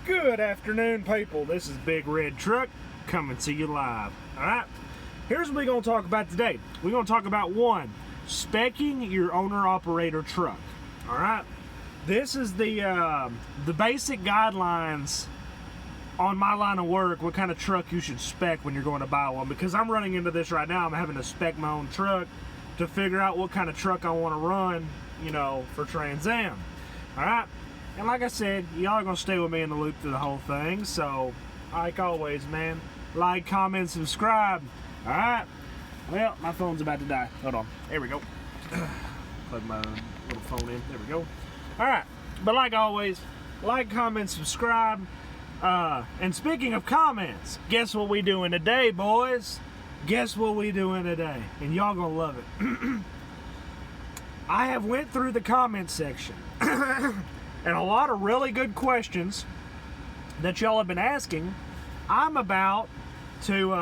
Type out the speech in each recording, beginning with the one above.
Good afternoon, people. This is Big Red Truck coming to you live. Alright, here's what we're going to talk about today. We're going to talk about one, speccing your owner-operator truck. Alright, this is the basic guidelines on my line of work, what kind of truck you should spec when you're going to buy one, because I'm running into this right now. I'm having to spec my own truck to figure out what kind of truck I want to run, you know, for Trans Am. Alright, and like I said, y'all are going to stay with me in the loop through the whole thing, so like always, man, like, comment, subscribe. Alright, well, my phone's about to die. Hold on, there we go. Plug my little phone in, there we go. Alright, but like always, like, comment, subscribe. And speaking of comments, guess what we doing today, boys? Guess what we doing today? And y'all gonna love it. I have went through the comment section and a lot of really good questions that y'all have been asking. I'm about to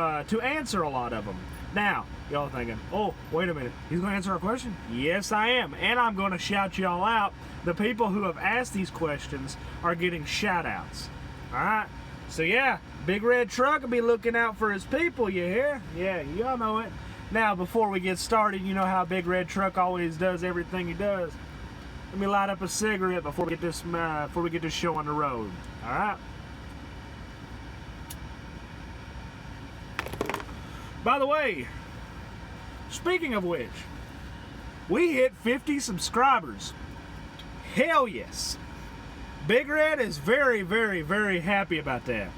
answer a lot of them. Now, y'all are thinking, oh, wait a minute, he's gonna answer our question? Yes, I am, and I'm gonna shout y'all out. The people who have asked these questions are getting shout outs. Alright, so yeah, Big Red Truck will be looking out for his people, you hear? Yeah, y'all know it. Now, before we get started, you know how Big Red Truck always does everything he does. Let me light up a cigarette before we get this show on the road. Alright? By the way, speaking of which, we hit 50 subscribers. Hell yes. Big Red is very, very, very happy about that.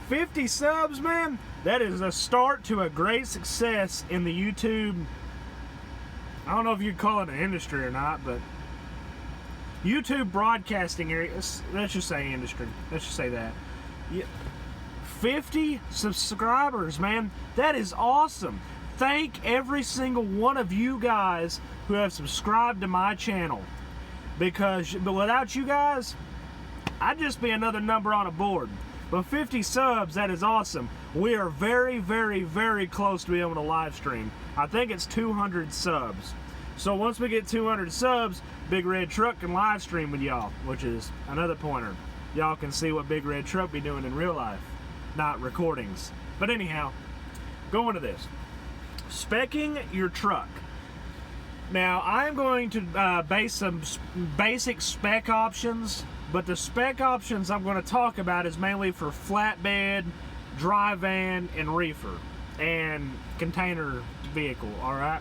50 subs, man, that is a start to a great success in the YouTube, I don't know if you'd call it an industry or not, but YouTube broadcasting area, let's just say industry, let's just say that. 50 subscribers, man, that is awesome. Thank every single one of you guys who have subscribed to my channel, but without you guys, I'd just be another number on a board. But 50 subs, that is awesome. We are very, very, very close to being able to live stream. I think it's 200 subs. So once we get 200 subs, Big Red Truck can live stream with y'all, which is another pointer. Y'all can see what Big Red Truck be doing in real life, not recordings. But anyhow, going to this. Speccing your truck. Now, I'm going to base some basic spec options. But the spec options I'm going to talk about is mainly for flatbed, dry van, and reefer, and container vehicle, alright?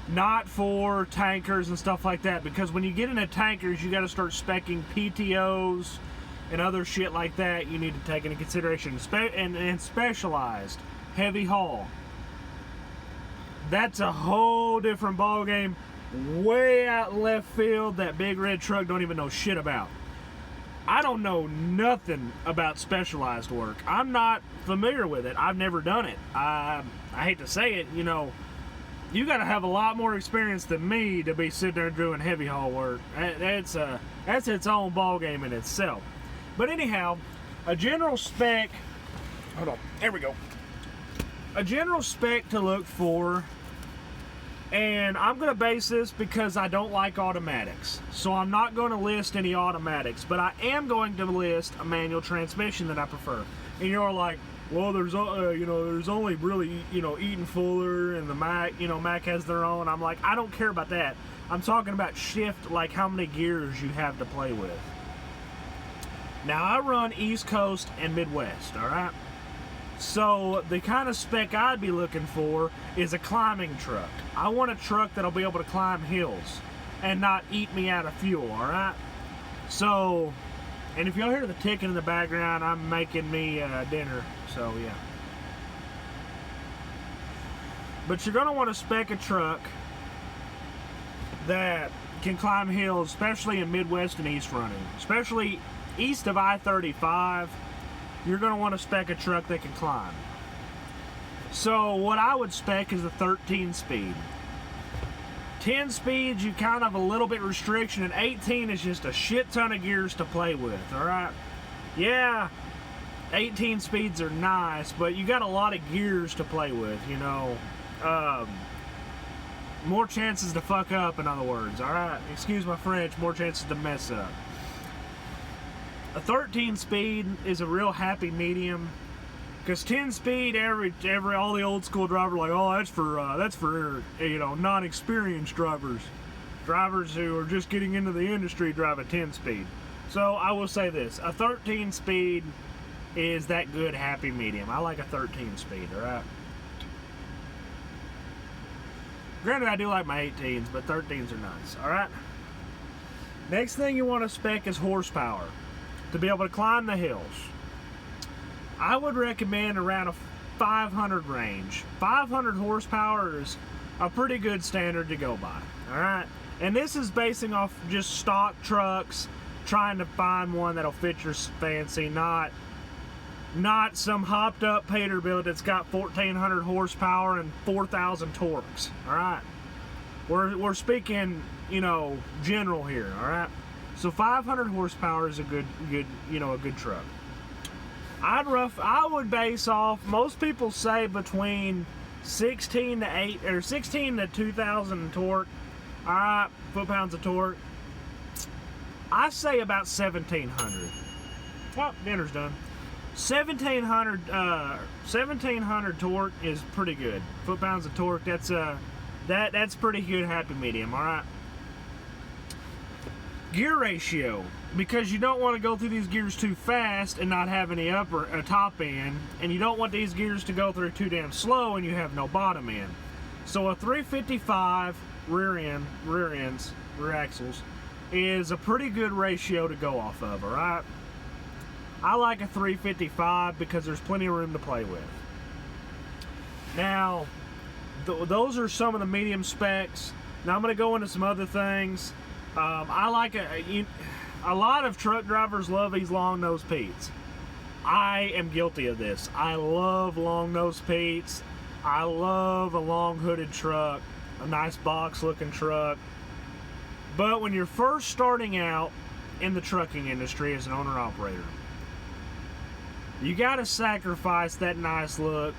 Not for tankers and stuff like that, because when you get into tankers, you got to start speccing PTOs and other shit like that you need to take into consideration. And specialized, heavy haul. That's a whole different ballgame, way out left field that Big Red Truck don't even know shit about. I don't know nothing about specialized work. I'm not familiar with it. I've never done it. I hate to say it, you know, you got to have a lot more experience than me to be sitting there doing heavy haul work. That's its own ball game in itself. But anyhow, a general spec. Hold on. There we go. A general spec to look for. And I'm going to base this because I don't like automatics. So I'm not going to list any automatics, but I am going to list a manual transmission that I prefer. And you're like, well, there's only really, Eaton Fuller and the Mac, Mac has their own. I'm like, I don't care about that. I'm talking about shift, like how many gears you have to play with. Now, I run East Coast and Midwest, all right? So the kind of spec I'd be looking for is a climbing truck. I want a truck that'll be able to climb hills and not eat me out of fuel, alright? So, and if y'all hear the ticking in the background, I'm making me dinner, so yeah. But you're going to want to spec a truck that can climb hills, especially in Midwest and East running. Especially east of I-35. You're going to want to spec a truck that can climb. So what I would spec is a 13 speed. 10 speeds, you kind of a little bit restriction, and 18 is just a shit ton of gears to play with, alright? Yeah, 18 speeds are nice, but you got a lot of gears to play with, more chances to fuck up, in other words, alright? Excuse my French, more chances to mess up. A 13 speed is a real happy medium, because 10 speed, all the old school drivers are like, oh, that's for non-experienced drivers who are just getting into the industry drive a 10 speed. So I will say this, a 13 speed is that good happy medium. I like a 13 speed, alright? Granted, I do like my 18s, but 13s are nice, alright? Next thing you want to spec is horsepower to be able to climb the hills. I would recommend around a 500 range. 500 horsepower is a pretty good standard to go by, alright? And this is basing off just stock trucks, trying to find one that'll fit your fancy, not some hopped up Peterbilt that's got 1400 horsepower and 4000 torques. All right, we're speaking general here. All right, so 500 horsepower is a good truck. I would base off, most people say between 16 to 2000 torque. All right, foot-pounds of torque. I say about 1700. Well, dinner's done. 1700 torque is pretty good. Foot-pounds of torque, that's pretty good happy medium, alright? Gear ratio, because you don't want to go through these gears too fast and not have any top end, and you don't want these gears to go through too damn slow and you have no bottom end. So a 355 rear axles is a pretty good ratio to go off of, alright? I like a 355 because there's plenty of room to play with. Now, those are some of the medium specs. Now I'm going to go into some other things. I like a lot of truck drivers love these long nose Petes. I am guilty of this. I love long nose Petes. I love a long hooded truck, a nice box looking truck. But when you're first starting out in the trucking industry as an owner-operator, you gotta sacrifice that nice look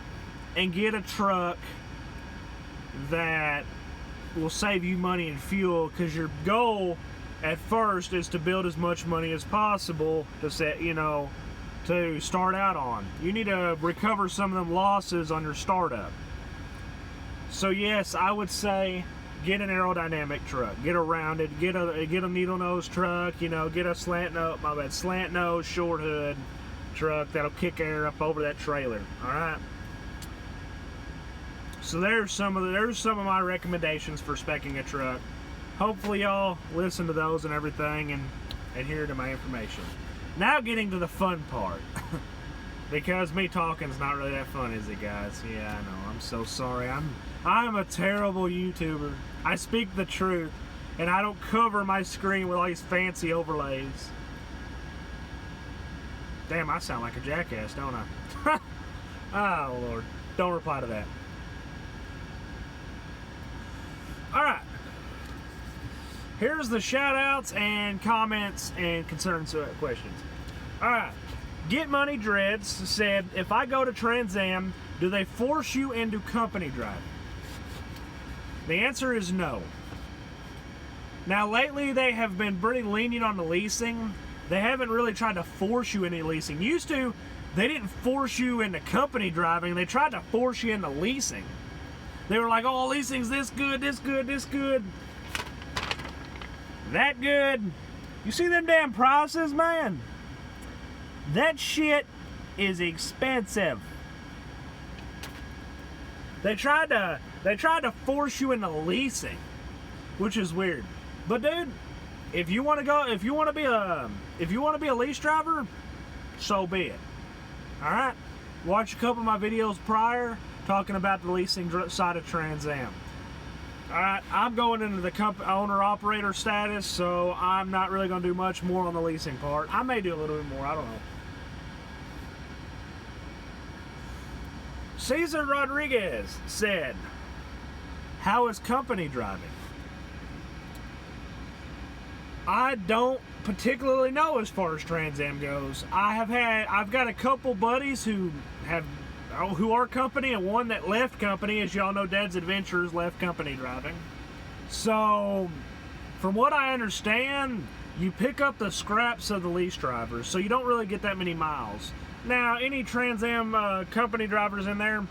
and get a truck that will save you money and fuel, because your goal at first is to build as much money as possible to start out on. You need to recover some of them losses on your startup. So yes, I would say get an aerodynamic truck, get a rounded, get a needle nose truck, get a slant nose, short hood truck that'll kick air up over that trailer. All right. So there's some of my recommendations for speccing a truck. Hopefully y'all listen to those and everything and adhere to my information. Now getting to the fun part. Because me talking's not really that fun, is it, guys? Yeah, I know. I'm so sorry. I'm a terrible YouTuber. I speak the truth, and I don't cover my screen with all these fancy overlays. Damn, I sound like a jackass, don't I? Oh, Lord. Don't reply to that. Alright. Here's the shout-outs and comments and concerns questions. Alright. Get Money Dreads said, if I go to Trans Am, do they force you into company driving? The answer is no. Now lately they have been pretty lenient on the leasing. They haven't really tried to force you into leasing. Used to, they didn't force you into company driving. They tried to force you into leasing. They were like, oh, leasing's this good, this good, this good, that good. You see them damn prices, man? That shit is expensive. They tried to force you into leasing, which is weird. But dude, if you want to be a lease driver, so be it. All right. Watch a couple of my videos prior talking about the leasing side of Trans Am. All right, I'm going into the owner-operator status, so I'm not really going to do much more on the leasing part. I may do a little bit more, I don't know. Cesar Rodriguez said, how is company driving? I don't particularly know as far as Trans Am goes. I've got a couple buddies who are company and one that left company. As y'all know, Dad's Adventures left company driving. So, from what I understand, you pick up the scraps of the lease drivers, so you don't really get that many miles. Now, any Trans Am company drivers in there,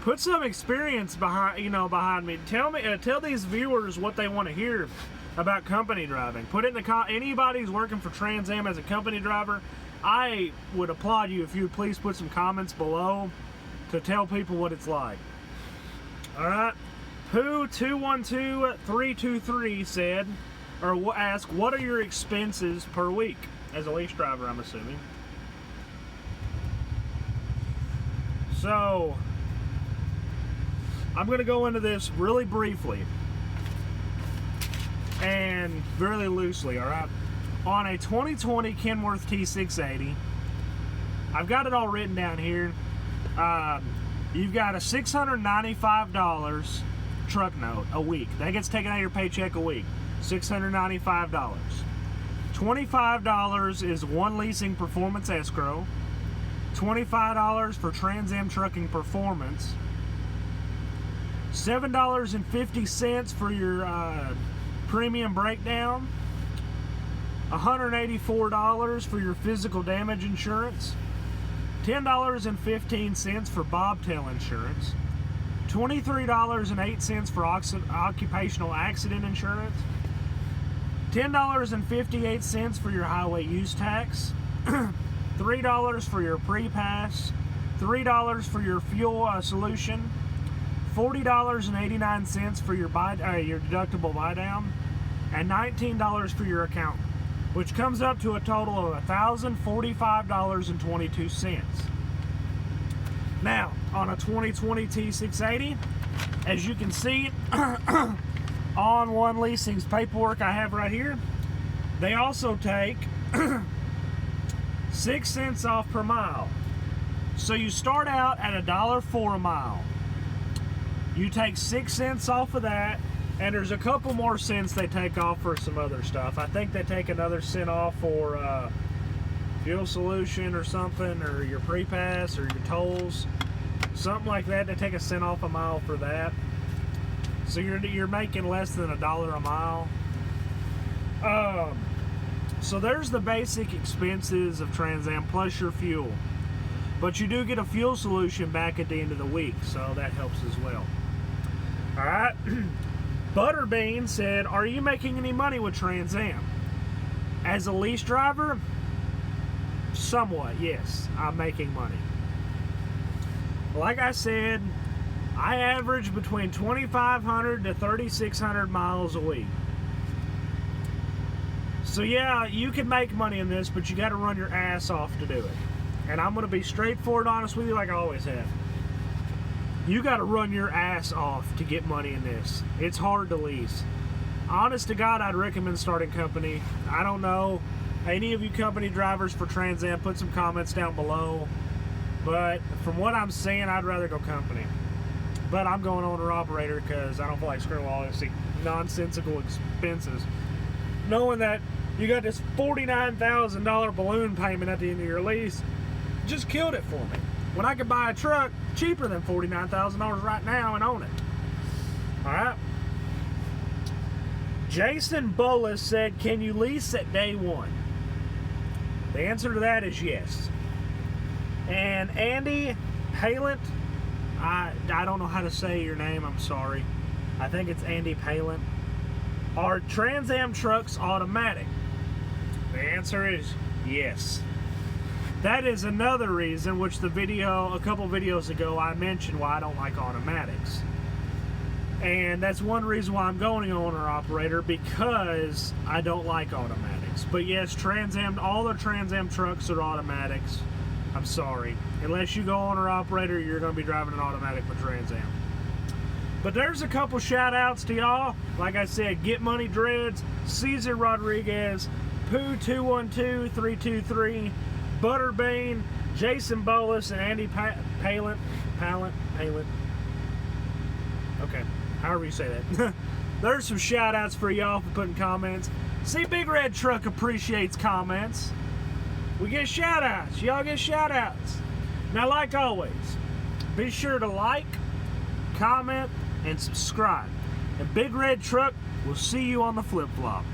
put some experience behind me. Tell these viewers what they want to hear about company driving. Put it in the anybody who's working for Trans Am as a company driver, I would applaud you if you would please put some comments below to tell people what it's like. All right. Pooh212323 said, or asked, what are your expenses per week as a lease driver, I'm assuming. So, I'm going to go into this really briefly and very loosely, all right? On a 2020 Kenworth T680, I've got it all written down here. You've got a $695 truck note a week. That gets taken out of your paycheck a week. $695. $25 is one leasing performance escrow. $25 for Trans Am Trucking Performance. $7.50 for your premium breakdown. $184 for your physical damage insurance. $10.15 for bobtail insurance. $23.08 for occupational accident insurance. $10.58 for your highway use tax. $3 for your pre-pass. $3 for your fuel solution. $40.89 for your deductible buy-down. And $19 for your accountant, which comes up to a total of $1,045.22. Now, on a 2020 T680, as you can see on One Leasing's paperwork I have right here, they also take 6 cents off per mile. So you start out at $1.04 a mile. You take 6 cents off of that, and there's a couple more cents they take off for some other stuff. I think they take another cent off for fuel solution or something, or your pre-pass or your tolls, something like that. They take a cent off a mile for that. So you're making less than $1 a mile. So there's the basic expenses of Trans Am plus your fuel. But you do get a fuel solution back at the end of the week, so that helps as well. All right. Butterbean said, are you making any money with Trans Am? As a lease driver, somewhat, yes, I'm making money. Like I said, I average between 2,500 to 3,600 miles a week. So yeah, you can make money in this, but you got to run your ass off to do it. And I'm going to be straightforward honest with you like I always have. You got to run your ass off to get money in this. It's hard to lease. Honest to God, I'd recommend starting company. I don't know. Any of you company drivers for Trans Am, put some comments down below. But from what I'm seeing, I'd rather go company. But I'm going owner-operator because I don't feel like screwing all these nonsensical expenses. Knowing that you got this $49,000 balloon payment at the end of your lease just killed it for me. When I could buy a truck cheaper than $49,000 right now and own it. All right. Jason Bolus said, can you lease at day one? The answer to that is yes. And Andy Palant, I don't know how to say your name, I'm sorry. I think it's Andy Palant. Are Trans Am trucks automatic? The answer is yes. That is another reason, which a couple videos ago, I mentioned why I don't like automatics. And that's one reason why I'm going owner-operator, because I don't like automatics. But yes, Trans Am, all the Trans Am trucks are automatics. I'm sorry. Unless you go owner-operator, you're going to be driving an automatic with Trans Am. But there's a couple shout-outs to y'all. Like I said, Get Money Dreads, Cesar Rodriguez, Pooh212323, Butterbean, Jason Bolus, and Andy Palant. Okay, however you say that. There's some shout outs for y'all for putting comments. See, Big Red Truck appreciates comments. We get shout outs. Y'all get shout outs. Now, like always, be sure to like, comment, and subscribe. And Big Red Truck will see you on the flip flop.